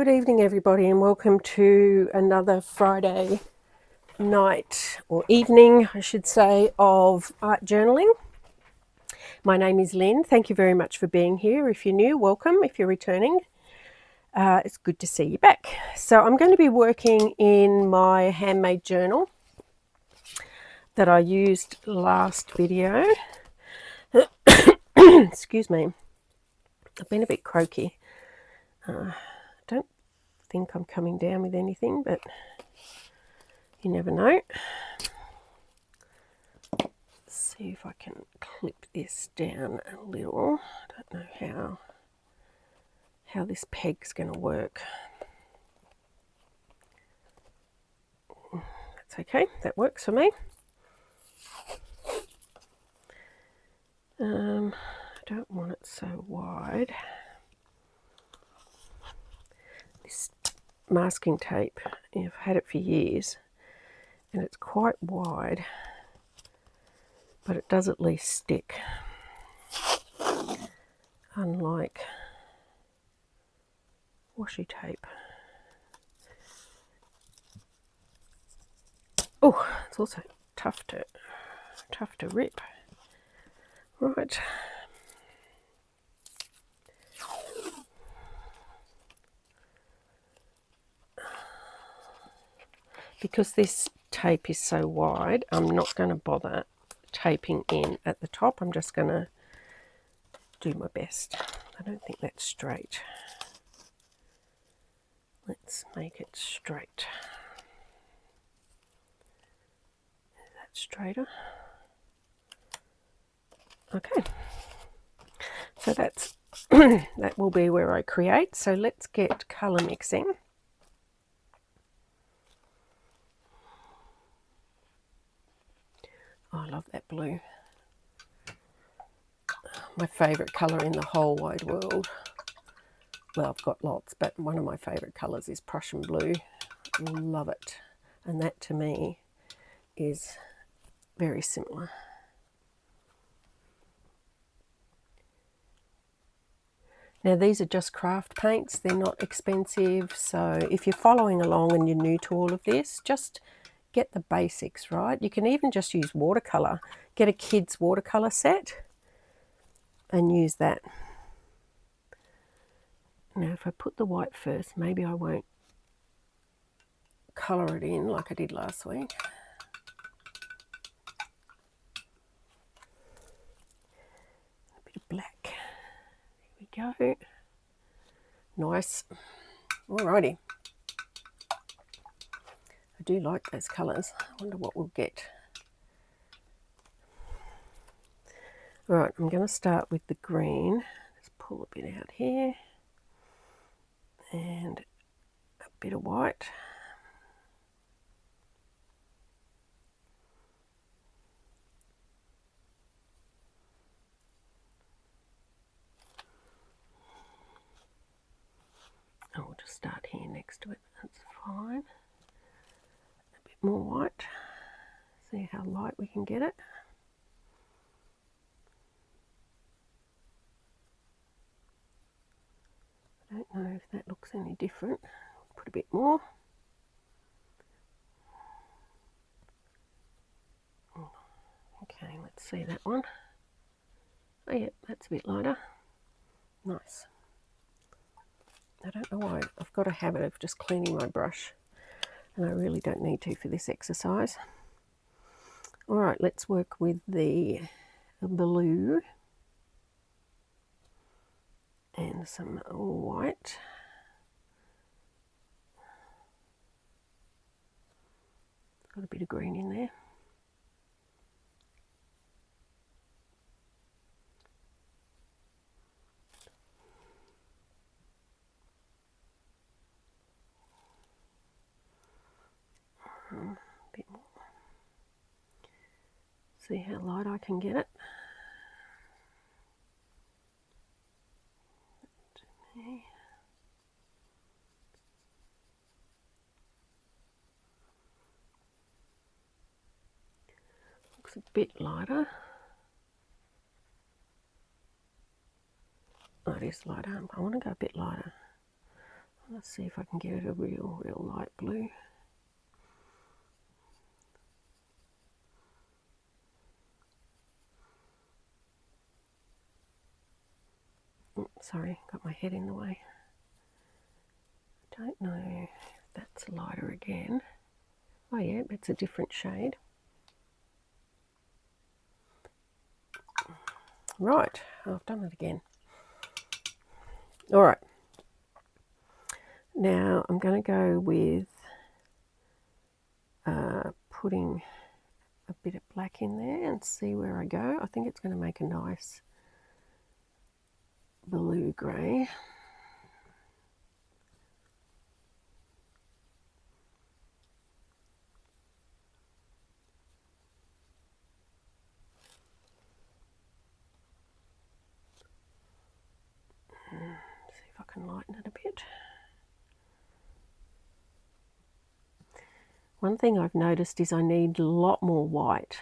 Good evening, everybody, and welcome to another Friday night, or evening, I should say, of art journaling. My name is Lynn. Thank you very much for being here. If you're new, welcome. If you're returning, it's good to see you back. So I'm going to be working in my handmade journal that I used last video. Excuse me. I've been a bit croaky. Don't think I'm coming down with anything, but you never know. Let's see if I can clip this down a little. I don't know how this peg's going to work. That's okay, that works for me. I don't want it so wide. This masking tape, I've had it for years and it's quite wide, but it does at least stick, unlike washi tape. Oh, it's also tough to rip. Right. Because this tape is so wide, I'm not going to bother taping in at the top. I'm just going to do my best. I don't think that's straight. Let's make it straight. Is that straighter? Okay. So that's that will be where I create. So let's get colour mixing. Oh, I love that blue. My favourite colour in the whole wide world. Well, I've got lots, but one of my favourite colours is Prussian blue. I love it. And that to me is very similar. Now these are just craft paints, they're not expensive, so if you're following along and you're new to all of this, just get the basics, right? You can even just use watercolour. Get a kid's watercolour set and use that. Now if I put the white first, maybe I won't colour it in like I did last week. A bit of black. There we go. Nice. Alrighty. I do like those colours. I wonder what we'll get. Right, I'm going to start with the green. Just pull a bit out here. And a bit of white. And we'll just start here next to it. That's fine. A bit more white. See how light we can get it. I don't know if that looks any different. Put a bit more. Okay, let's see that one. Oh yeah, that's a bit lighter. Nice. I don't know why. I've got a habit of just cleaning my brush, and I really don't need to for this exercise. All right, let's work with the blue and some white. Got a bit of green in there. A bit more. See how light I can get it. Okay. Looks a bit lighter. Oh, it is lighter. I want to go a bit lighter. Let's see if I can get it a real light blue. Oh, sorry, got my head in the way. Don't know if that's lighter again. Oh yeah, it's a different shade. Right, I've done it again. All right. Now I'm going to go with putting a bit of black in there and see where I go. I think it's going to make a nice blue grey. See if I can lighten it a bit. One thing I've noticed is I need a lot more white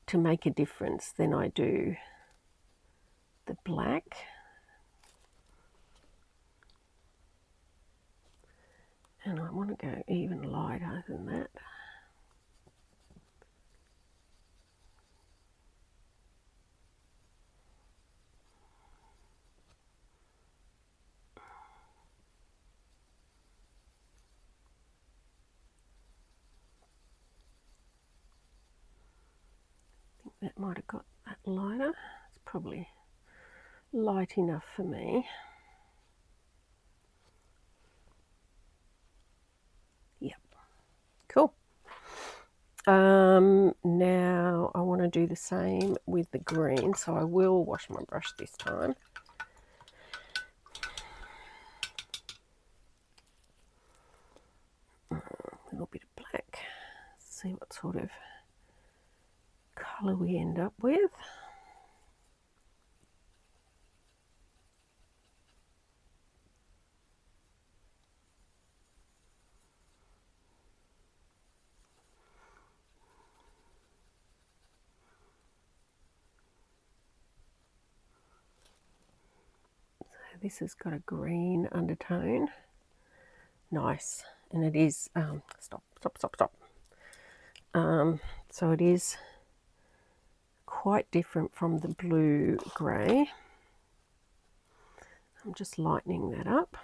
to make a difference than I do the black. And I want to go even lighter than that. I think that might have got that lighter. It's probably light enough for me. Yep, cool. Now I want to do the same with the green, so I will wash my brush this time. A little bit of black. See what sort of colour we end up with. This has got a green undertone. Nice. And it is, stop. So it is quite different from the blue grey. I'm just lightening that up.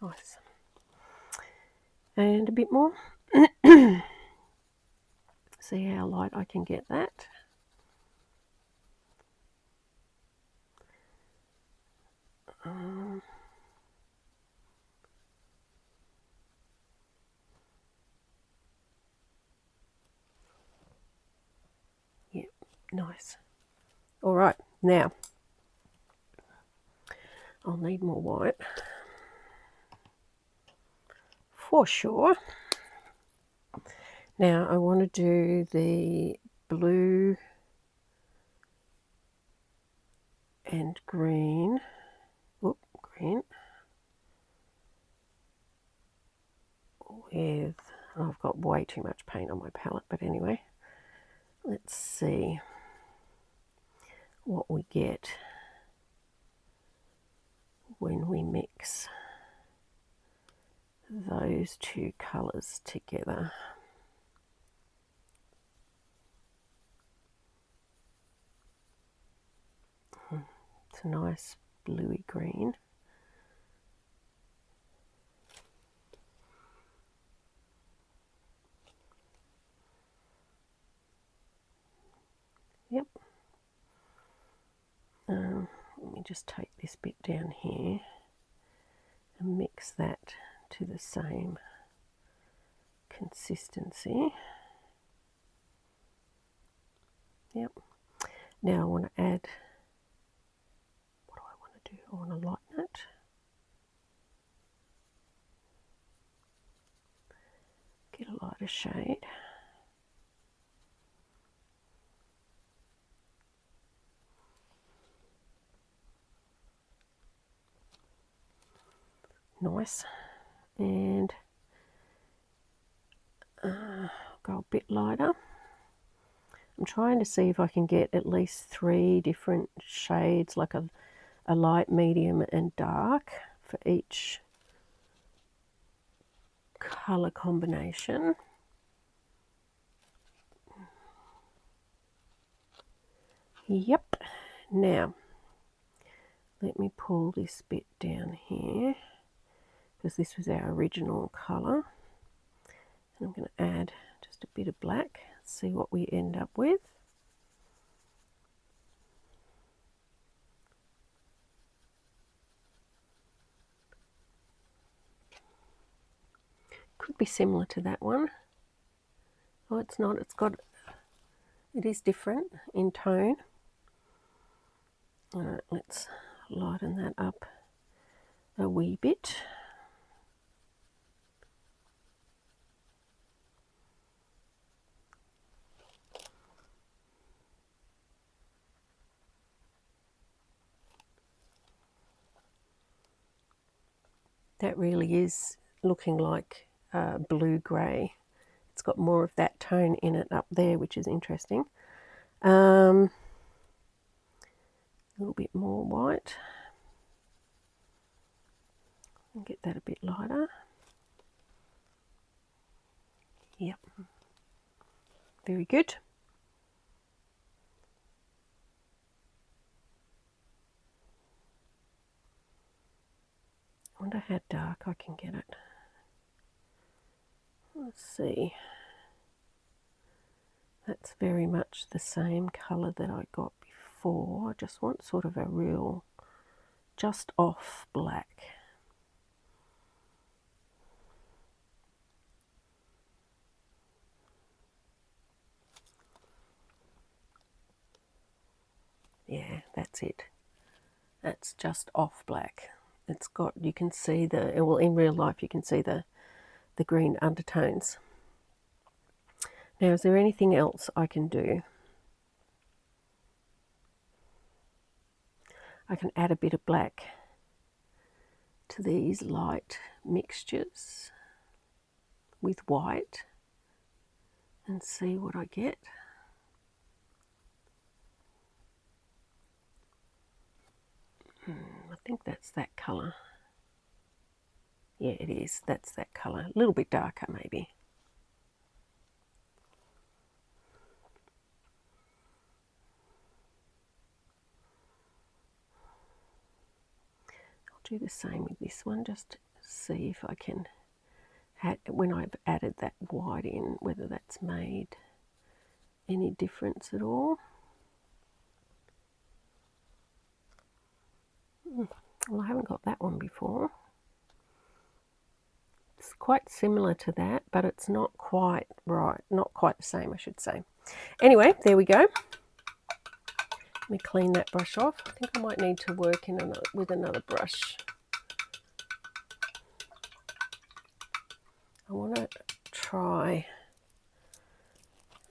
Nice. And a bit more. See how light I can get that. Yeah, nice. All right, now I'll need more white for sure. Now I want to do the blue and green. Whoop, green. With, oh, I've got way too much paint on my palette, but anyway, let's see what we get when we mix those two colours together. It's a nice bluey green. Yep. Let me just take this bit down here and mix that to the same consistency. Yep. Now I want to add, what do I want to do? I want to lighten it. Get a lighter shade. Nice. And Go a bit lighter. I'm trying to see if I can get at least 3 different shades, like a light, medium and dark for each colour combination. Yep. Now, let me pull this bit down here, because this was our original colour. And I'm going to add just a bit of black, see what we end up with. Could be similar to that one. Oh, it's not. It is different in tone. All right, let's lighten that up a wee bit. That really is looking like blue-grey. It's got more of that tone in it up there, which is interesting. A little bit more white. And get that a bit lighter. Yep. Very good. I wonder how dark I can get it. Let's see. That's very much the same colour that I got before. I just want sort of a real, just off black. Yeah, that's it. That's just off black. It's got, you can see the, well, in real life you can see the green undertones. Now, is there anything else I can do? I can add a bit of black to these light mixtures with white and see what I get. I think that's that colour. Yeah, it is. That's that colour. A little bit darker, maybe. I'll do the same with this one, just to see if I can, when I've added that white in, whether that's made any difference at all. Well, I haven't got that one before. It's quite similar to that, but it's not quite right, not quite the same, I should say. Anyway, there we go. Let me clean that brush off. I think I might need to work with another brush. I want to try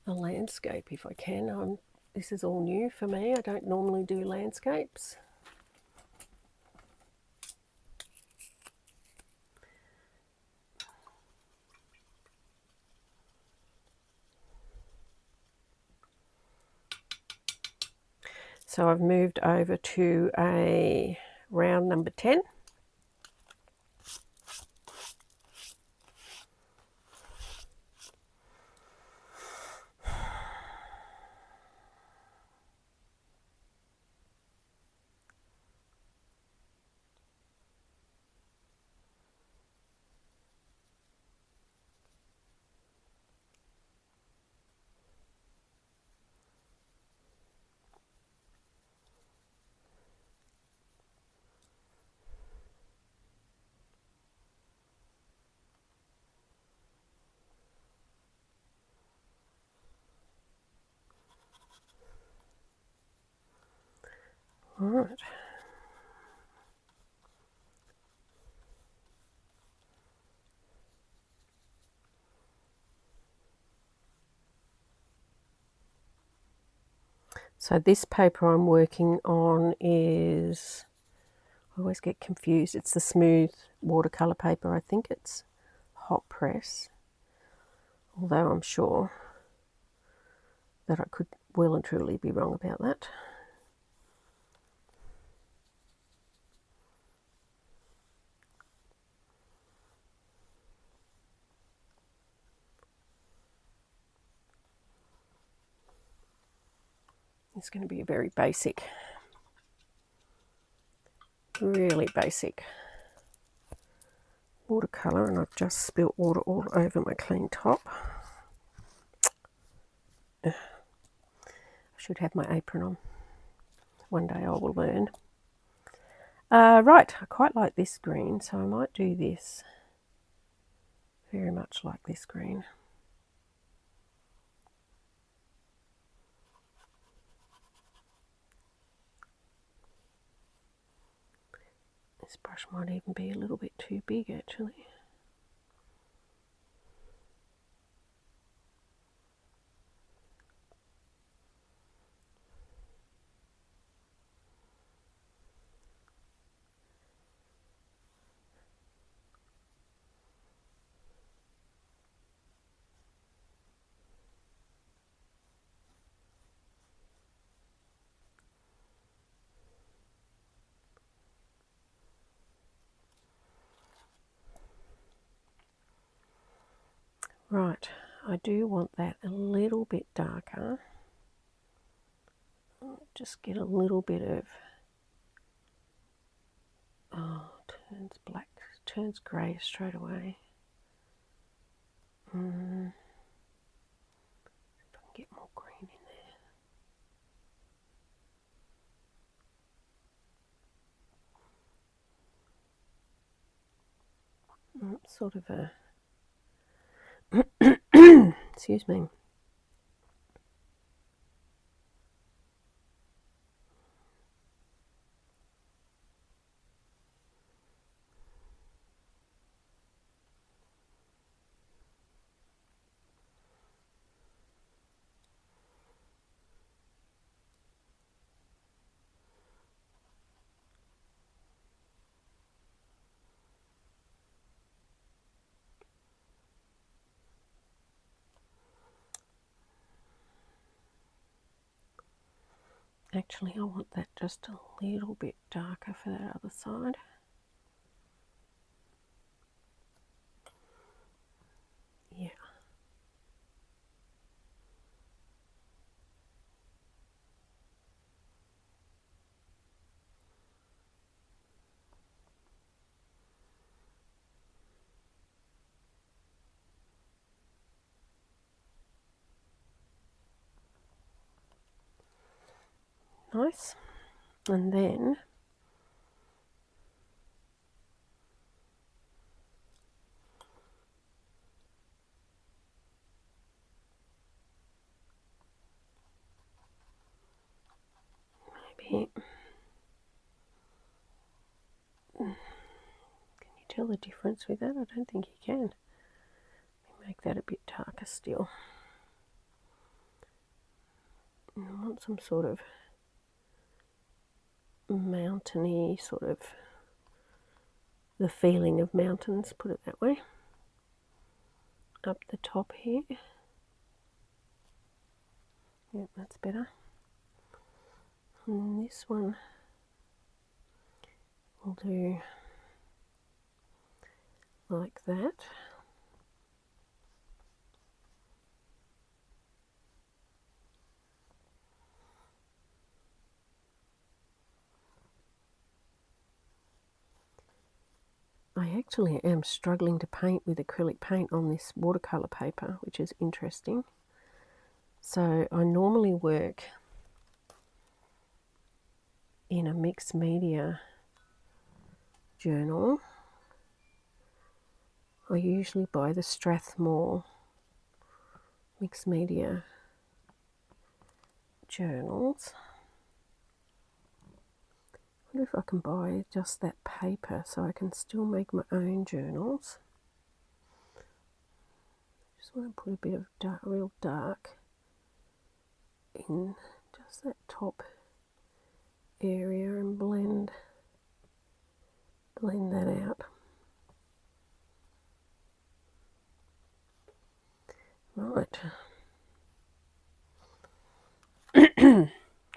a landscape if I can. This is all new for me. I don't normally do landscapes. So I've moved over to a round number 10. All right. So this paper I'm working on is, I always get confused, it's the smooth watercolour paper. I think it's hot press, although I'm sure that I could well and truly be wrong about that. It's going to be a very basic, really basic watercolour, and I've just spilt water all over my clean top. I should have my apron on. One day I will learn. Right, I quite like this green, so I might do this very much like this green. This brush might even be a little bit too big actually. Right, I do want that a little bit darker. Just get a little bit of, oh, turns black, turns grey straight away. See if I can get more green in there. Sort of a excuse me. Actually, I want that just a little bit darker for that other side. Yeah. Nice. And then maybe, can you tell the difference with that? I don't think you can. Make that a bit darker still. I want some sort of mountainy, sort of the feeling of mountains, put it that way. Up the top here. Yep, that's better. And this one we'll do like that. I actually am struggling to paint with acrylic paint on this watercolour paper, which is interesting. So I normally work in a mixed media journal. I usually buy the Strathmore mixed media journals. I wonder if I can buy just that paper so I can still make my own journals. Just want to put a bit of dark, real dark in just that top area and blend that out.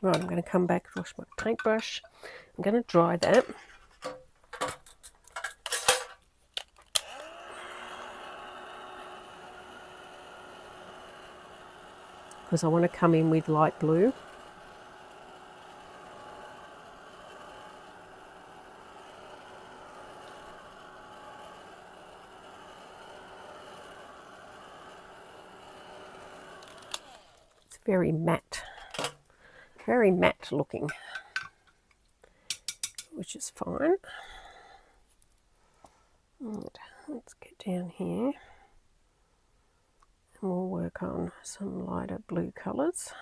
Right, I'm going to come back, wash my paintbrush. I'm going to dry that. Because I want to come in with light blue. It's very matte looking, which is fine. Right, let's get down here and we'll work on some lighter blue colours.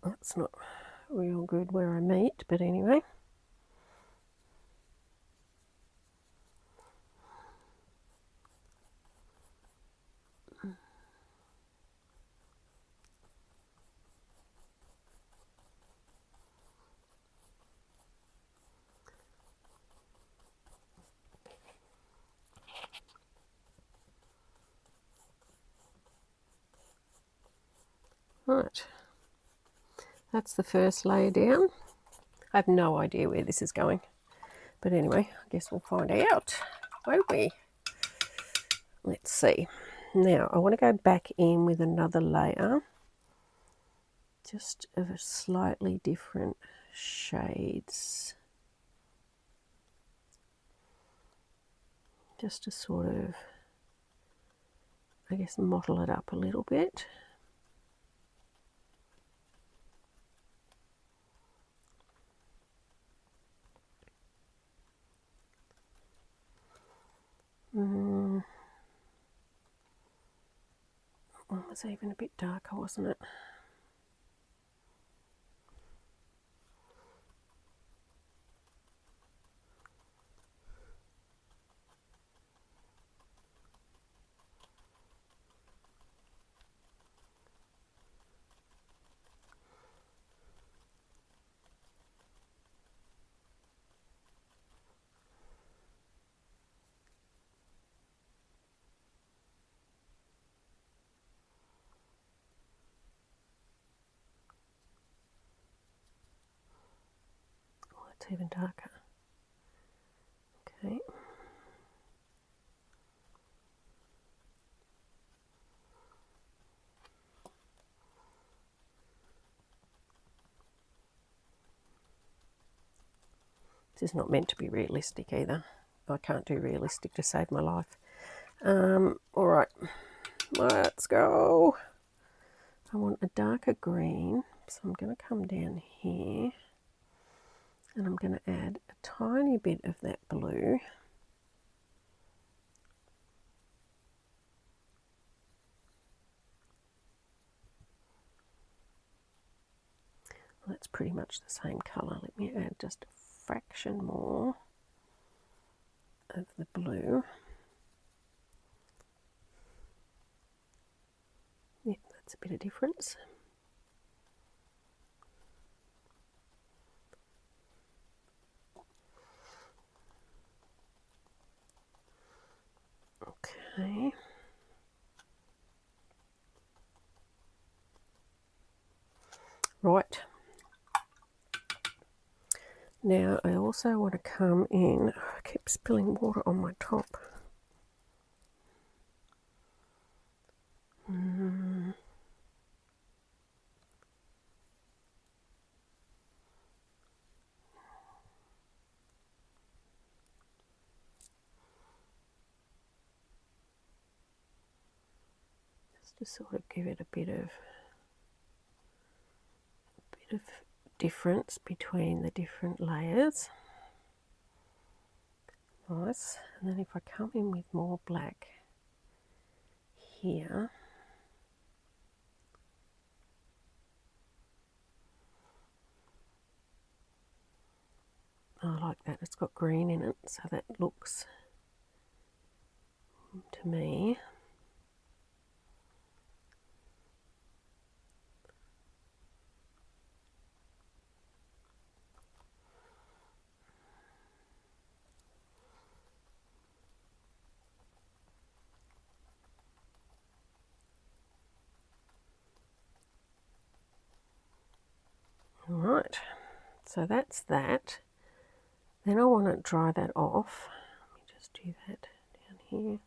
That's not real good where I meet, but anyway. Right, that's the first layer down. I have no idea where this is going, but anyway, I guess we'll find out, won't we? Let's see. Now I want to go back in with another layer, just of a slightly different shades, just to sort of, I guess, mottle it up a little bit. One was even a bit darker, wasn't it? It's even darker. Okay. This is not meant to be realistic either. I can't do realistic to save my life. All right, let's go. I want a darker green, so I'm going to come down here and I'm going to add a tiny bit of that blue. Well, that's pretty much the same colour. Let me add just a fraction more of the blue. Yep, that's a bit of difference. Okay. Right. Now I also want to come in, I keep spilling water on my top. to sort of give it a bit of difference between the different layers. Nice. And then if I come in with more black here, I like that. It's got green in it, so that looks, to me, all right. So that's that. Then I want to dry that off. Let me just do that down here.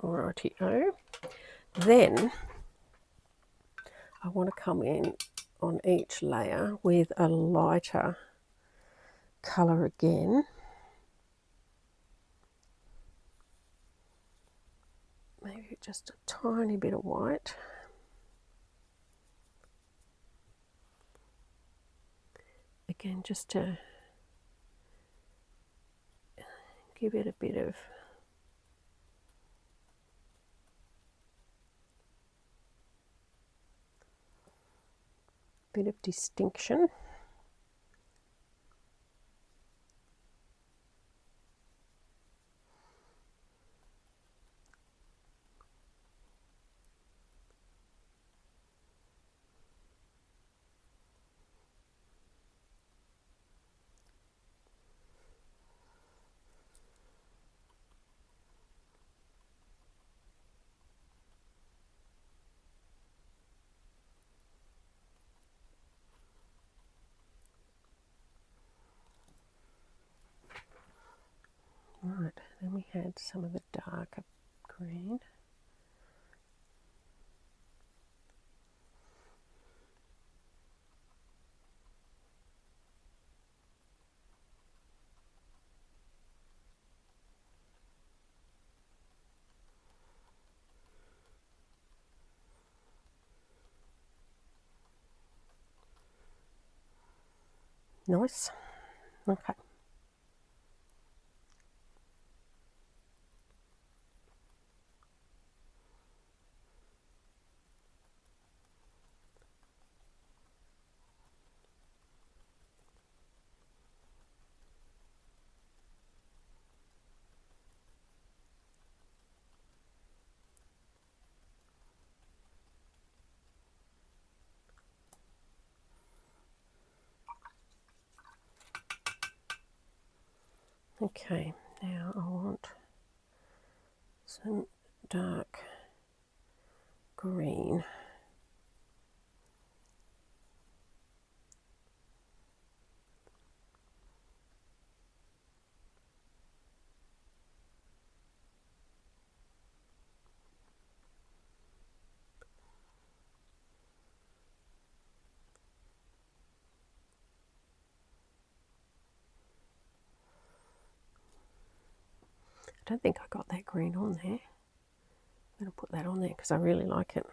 Rightio. Then I want to come in on each layer with a lighter colour again. Maybe just a tiny bit of white. Again, just to give it a bit of distinction. Right, then we had some of the darker green. Nice. Okay. Okay, now I want some dark green. I don't think I got that green on there. I'm going to put that on there because I really like it.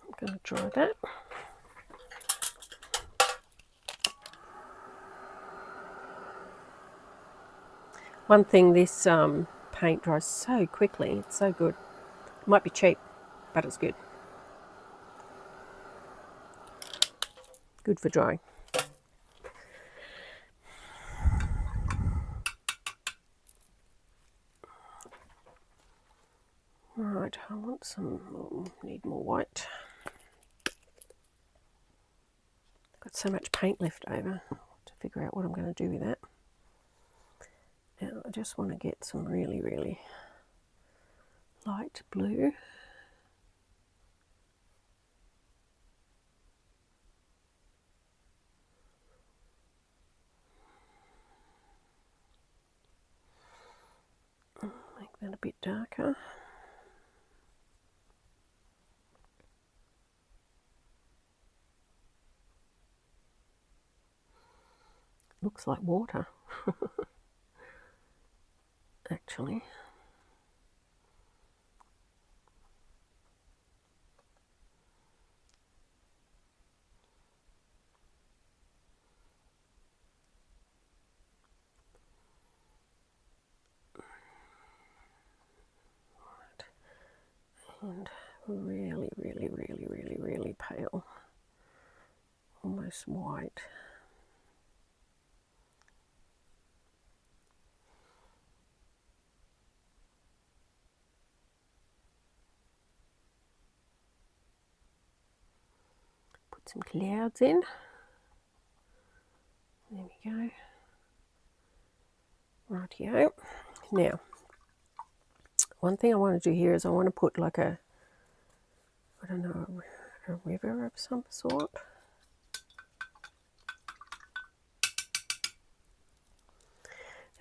I'm going to dry that. One thing, this paint dries so quickly. It's so good. It might be cheap, but it's good. Good for drying. Right, I want some, need more white. Got so much paint left over to figure out what I'm going to do with that. Now I just want to get some really, really light blue. Make that a bit darker. Looks like water, actually. And really, really, really, really, really pale, almost white. Put some clouds in. There we go. Rightio. Now, one thing I want to do here is I want to put like a, I don't know, a river of some sort.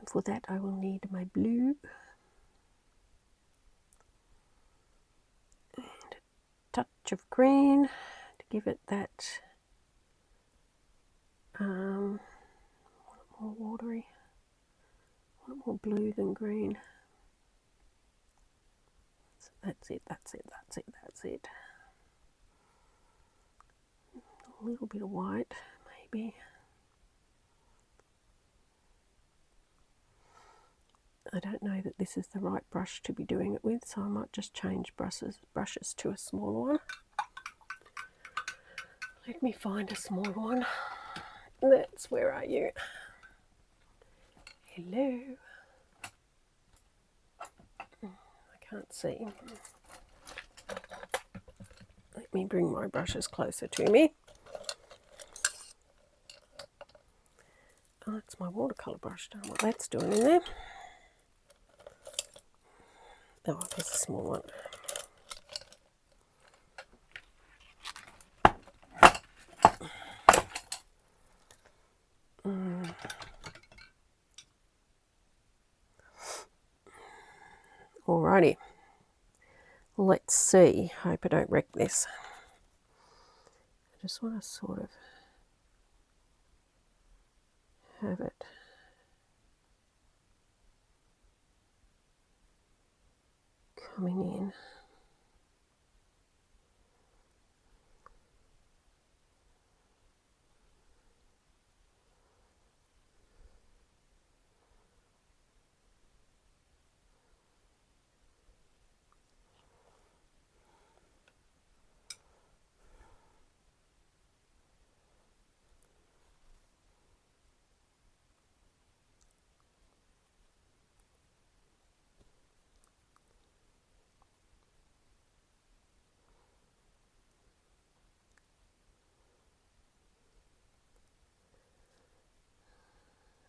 And for that I will need my blue. And a touch of green to give it that, more watery. I want more blue than green. So that's it, that's it, that's it, that's it. A little bit of white, maybe. I don't know that this is the right brush to be doing it with, so I might just change brushes to a smaller one. Let me find a smaller one. That's, where are you? Hello. I can't see. Let me bring my brushes closer to me. Oh, that's my watercolour brush. Don't know what that's doing in there. Oh, there's a small one. Alrighty. Let's see. Hope I don't wreck this. I just want to sort of have it coming in.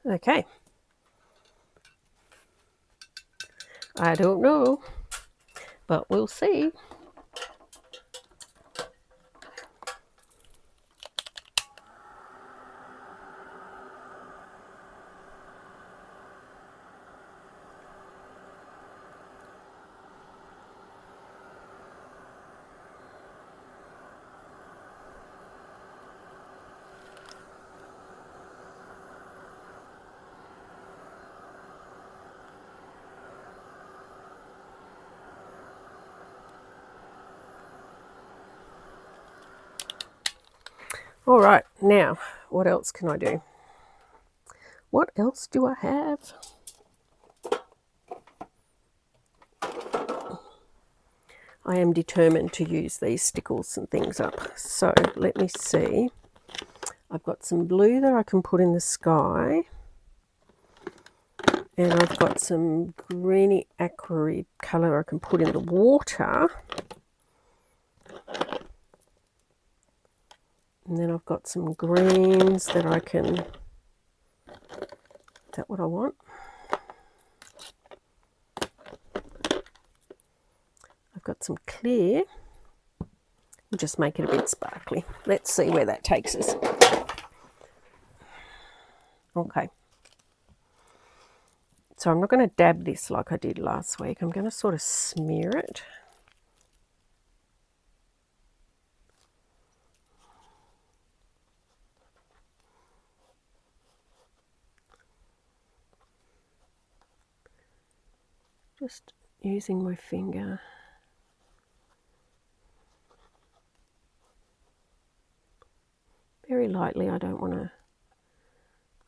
Okay. I don't know, but we'll see. All right, now, what else can I do? What else do I have? I am determined to use these stickles and things up. So let me see. I've got some blue that I can put in the sky. And I've got some greeny aqua colour I can put in the water. And then I've got some greens that I can... Is that what I want? I've got some clear. We'll just make it a bit sparkly. Let's see where that takes us. Okay. So I'm not going to dab this like I did last week. I'm going to sort of smear it. Just using my finger. Very lightly, I don't want to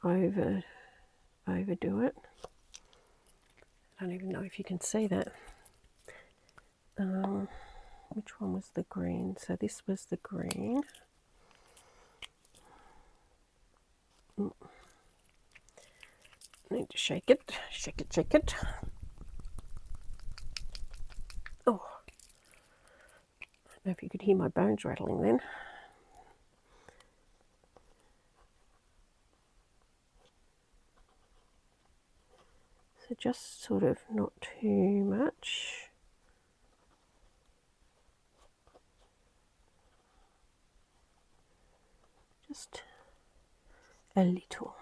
overdo it. I don't even know if you can see that. Which one was the green? So this was the green. Need to shake it, shake it, shake it. Oh, I don't know if you could hear my bones rattling then. So just sort of not too much. Just a little.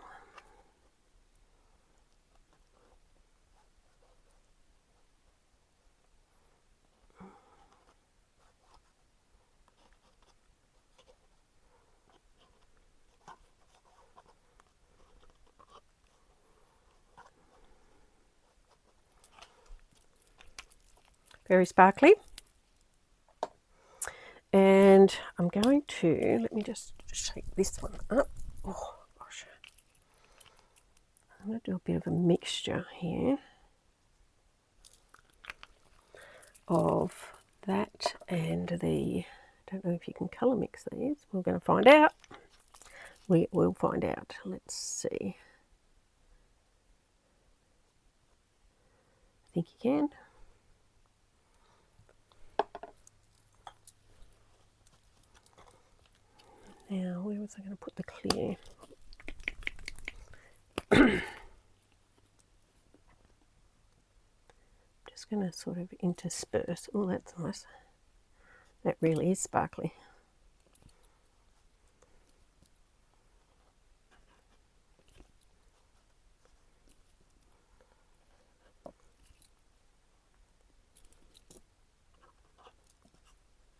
Very sparkly. And I'm going to, let me just shake this one up. Oh gosh. I'm going to do a bit of a mixture here of that and the, I don't know if you can colour mix these. We're going to find out. We will find out. Let's see. I think you can. Now, where was I going to put the clear? Just going to sort of intersperse. Oh, that's nice. That really is sparkly.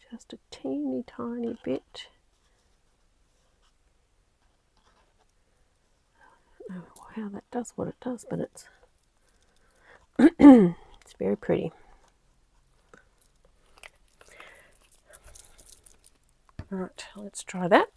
Just a teeny tiny bit. I don't know how that does what it does, but it's it's very pretty. Right, let's try that.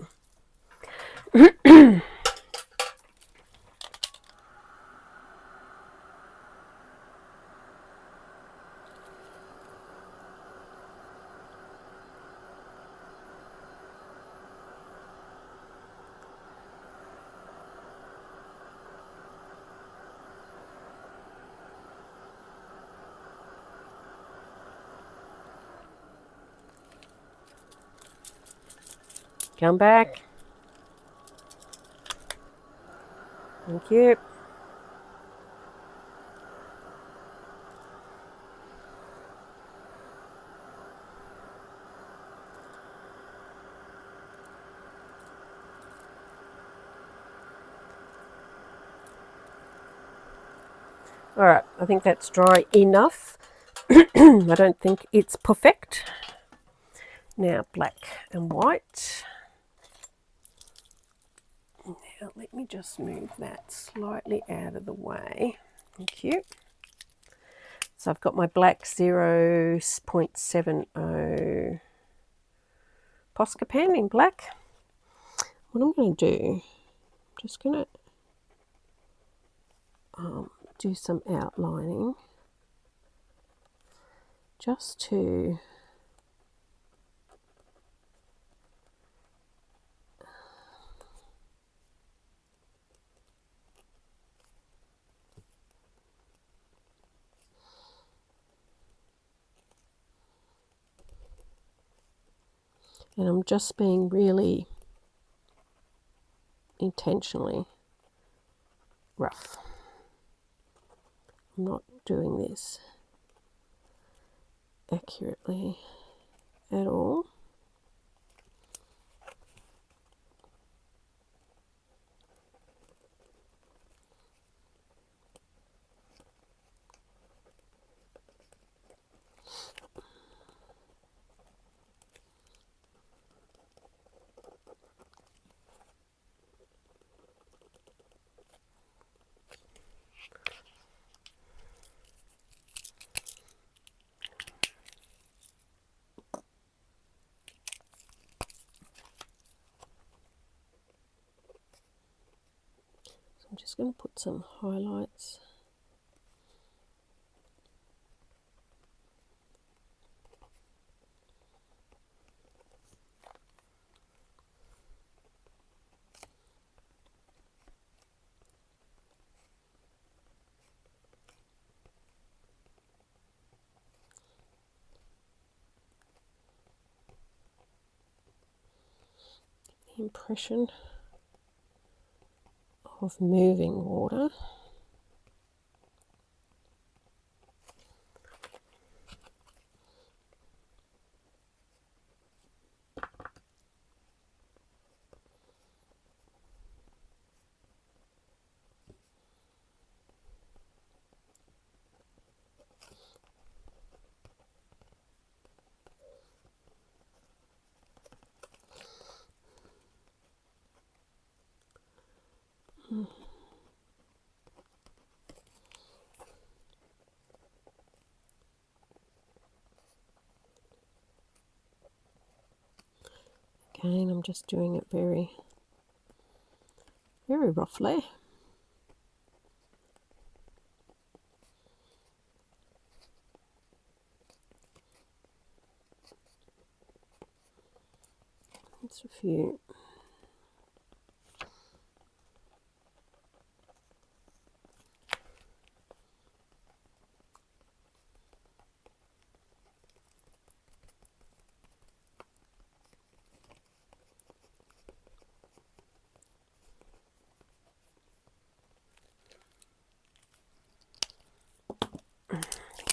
Come back. Thank you. All right, I think that's dry enough. I don't think it's perfect. Now black and white. Now let me just move that slightly out of the way. Thank you. So I've got my black 0.70 Posca pen in black. What I'm going to do, I'm just going to do some outlining just to And I'm just being really intentionally rough. I'm not doing this accurately at all. I'm just going to put some highlights. The impression of moving water. Again, I'm just doing it very, very roughly. Just a few.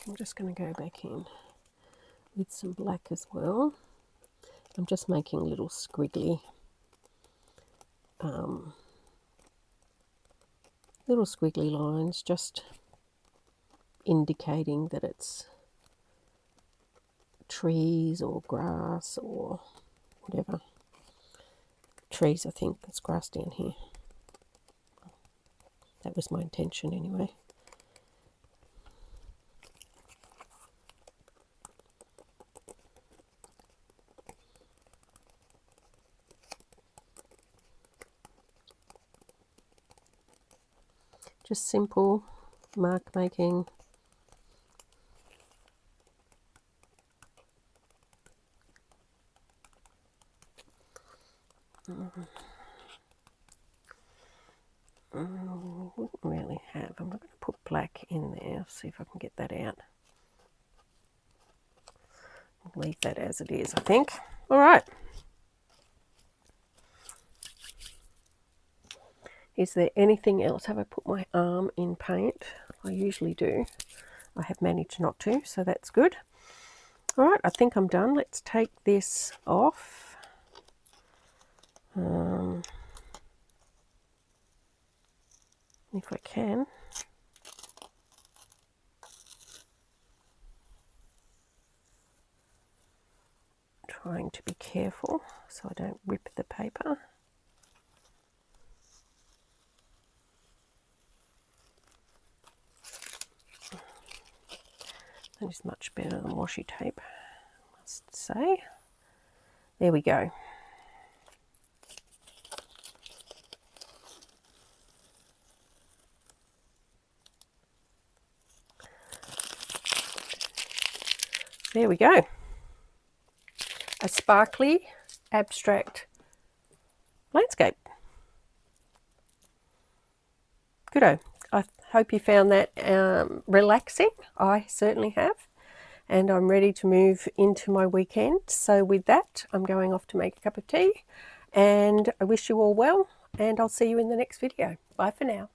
I'm just going to go back in with some black as well. I'm just making little squiggly lines, just indicating that it's trees or grass or whatever. Trees, I think. It's grass down here. That was my intention anyway. Just simple mark making. Wouldn't really have. I'm not going to put black in there. See if I can get that out. Leave that as it is, I think. All right. Is there anything else? Have I put my arm in paint? I usually do. I have managed not to, so that's good. All right, I think I'm done. Let's take this off. If I can. Trying to be careful so I don't rip the paper. That is much better than washi tape, I must say. There we go. There we go. A sparkly abstract landscape. Goodo. I hope you found that relaxing. I certainly have. and I'm ready to move into my weekend. So with that, I'm going off to make a cup of tea, and I wish you all well, and I'll see you in the next video. Bye for now.